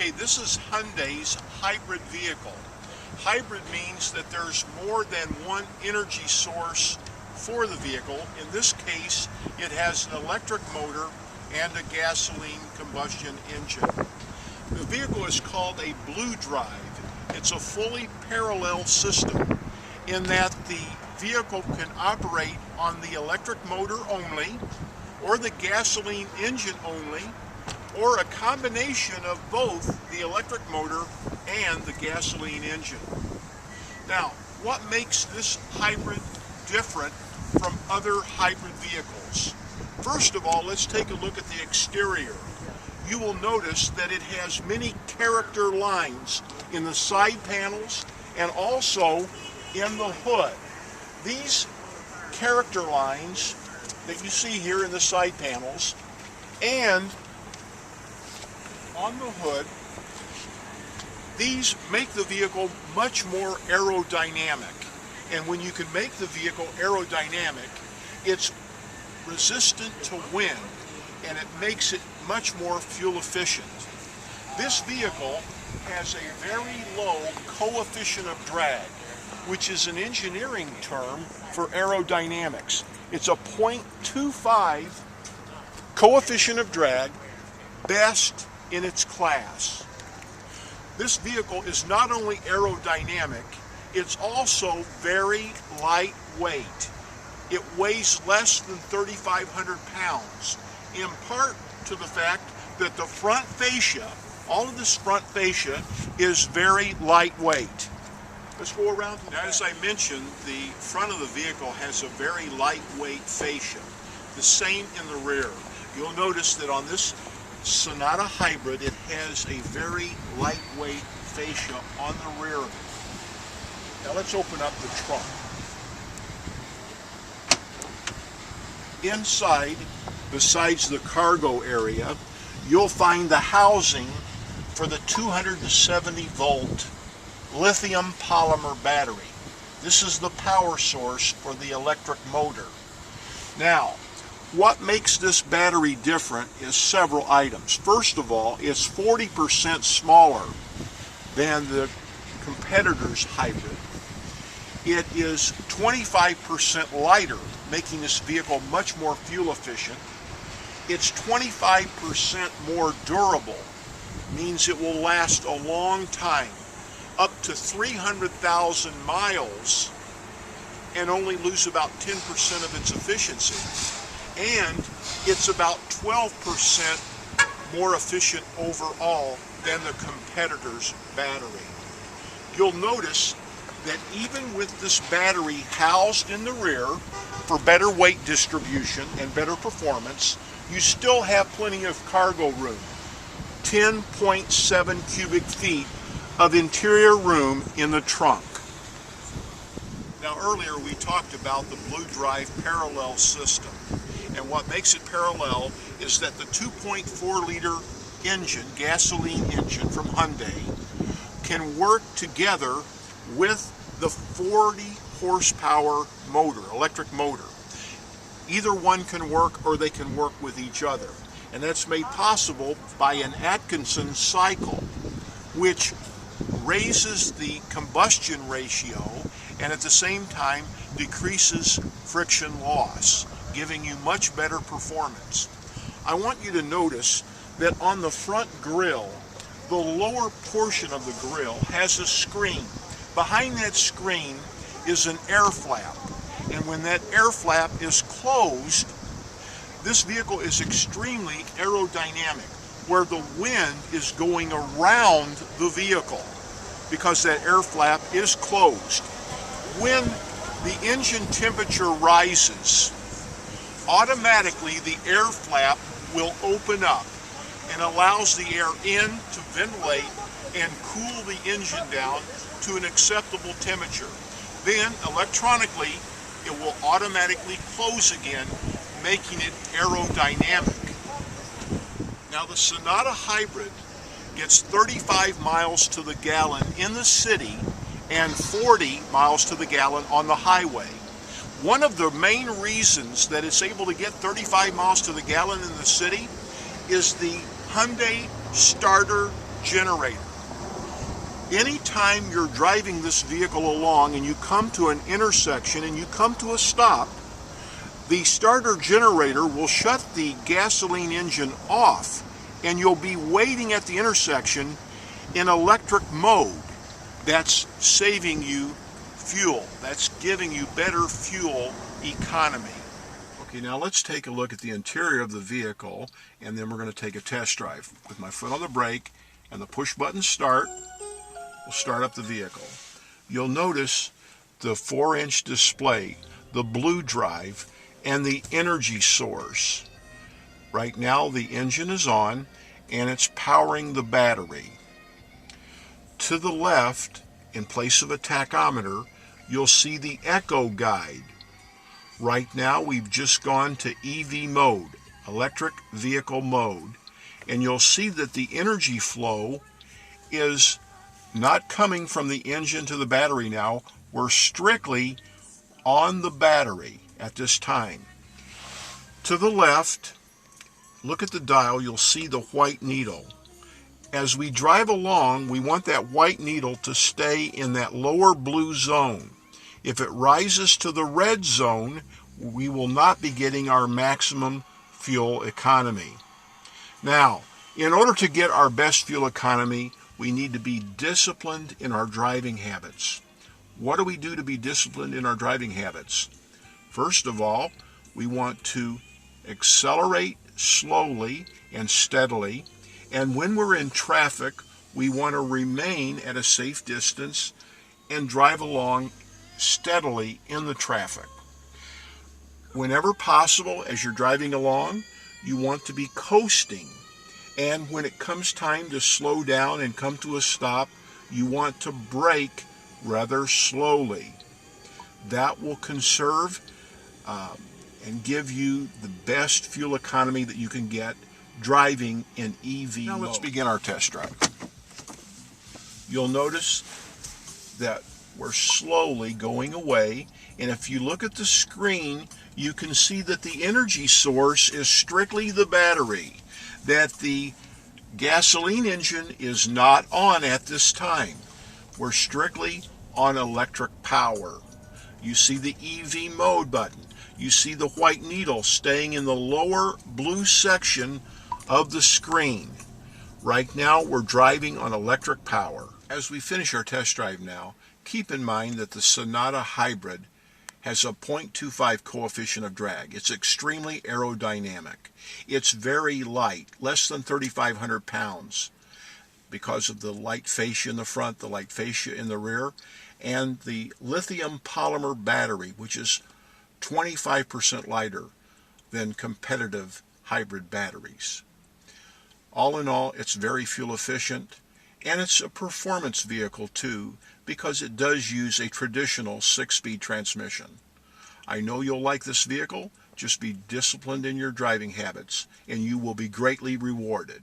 Okay, this is Hyundai's hybrid vehicle. Hybrid means that there's more than one energy source for the vehicle. In this case, it has an electric motor and a gasoline combustion engine. The vehicle is called a Blue Drive. It's a fully parallel system in that the vehicle can operate on the electric motor only, or the gasoline engine only, or a combination of both the electric motor and the gasoline engine. Now, what makes this hybrid different from other hybrid vehicles? First of all, let's take a look at the exterior. You will notice that it has many character lines in the side panels and also in the hood. These character lines that you see here in the side panels and on the hood, these make the vehicle much more aerodynamic. And when you can make the vehicle aerodynamic, it's resistant to wind and it makes it much more fuel efficient. This vehicle has a very low coefficient of drag, which is an engineering term for aerodynamics. It's a 0.25 coefficient of drag, best in its class. This vehicle is not only aerodynamic, it's also very lightweight. It weighs less than 3,500 pounds, in part to the fact that the front fascia, all of this front fascia, is very lightweight. Let's go around. Now, as I mentioned, the front of the vehicle has a very lightweight fascia. The same in the rear. You'll notice that on this Sonata Hybrid, it has a very lightweight fascia on the rear of it. Now let's open up the trunk. Inside, besides the cargo area, you'll find the housing for the 270 volt lithium polymer battery. This is the power source for the electric motor. Now, what makes this battery different is several items. First of all, it's 40% smaller than the competitor's hybrid. It is 25% lighter, making this vehicle much more fuel efficient. It's 25% more durable, means it will last a long time, up to 300,000 miles, and only lose about 10% of its efficiency. And it's about 12% more efficient overall than the competitor's battery. You'll notice that even with this battery housed in the rear for better weight distribution and better performance, you still have plenty of cargo room. 10.7 cubic feet of interior room in the trunk. Now, earlier we talked about the Blue Drive parallel system. And what makes it parallel is that the 2.4 liter engine, gasoline engine from Hyundai, can work together with the 40 horsepower motor, electric motor. Either one can work or they can work with each other. And that's made possible by an Atkinson cycle, which raises the combustion ratio and at the same time decreases friction loss, giving you much better performance. I want you to notice that on the front grille, the lower portion of the grille has a screen. Behind that screen is an air flap. And when that air flap is closed, this vehicle is extremely aerodynamic, where the wind is going around the vehicle because that air flap is closed. When the engine temperature rises, automatically the air flap will open up and allows the air in to ventilate and cool the engine down to an acceptable temperature. Then electronically it will automatically close again, making it aerodynamic. Now, the Sonata Hybrid gets 35 miles to the gallon in the city and 40 miles to the gallon on the highway. One of the main reasons that it's able to get 35 miles to the gallon in the city is the Hyundai starter generator. Anytime you're driving this vehicle along and you come to an intersection and you come to a stop, the starter generator will shut the gasoline engine off and you'll be waiting at the intersection in electric mode. That's saving you fuel. That's giving you better fuel economy. Okay, now let's take a look at the interior of the vehicle, and then we're going to take a test drive. With my foot on the brake and the push button start, we'll start up the vehicle. You'll notice the 4-inch display, the blue drive, and the energy source. Right now the engine is on and it's powering the battery. To the left, in place of a tachometer, you'll see the echo guide. Right now we've just gone to EV mode, electric vehicle mode, and you'll see that the energy flow is not coming from the engine to the battery now. We're strictly on the battery at this time. To the left, look at the dial, you'll see the white needle. As we drive along, we want that white needle to stay in that lower blue zone. If it rises to the red zone, we will not be getting our maximum fuel economy. Now, in order to get our best fuel economy, we need to be disciplined in our driving habits. What do we do to be disciplined in our driving habits? First of all, we want to accelerate slowly and steadily, and when we're in traffic, we want to remain at a safe distance and drive along steadily in the traffic. Whenever possible, as you're driving along, you want to be coasting. And when it comes time to slow down and come to a stop, you want to brake rather slowly. That will conserve and give you the best fuel economy that you can get driving in EV mode. Now let's begin our test drive. You'll notice that we're slowly going away, and if you look at the screen, you can see that the energy source is strictly the battery, that the gasoline engine is not on at this time. We're strictly on electric power. You see the EV mode button. You see the white needle staying in the lower blue section of the screen. Right now we're driving on electric power. As we finish our test drive now, keep in mind that the Sonata Hybrid has a 0.25 coefficient of drag. It's extremely aerodynamic. It's very light, less than 3,500 pounds, because of the light fascia in the front, the light fascia in the rear, and the lithium polymer battery, which is 25% lighter than competitive hybrid batteries. All in all, it's very fuel efficient, and it's a performance vehicle too, because it does use a traditional 6-speed transmission. I know you'll like this vehicle. Just be disciplined in your driving habits, and you will be greatly rewarded.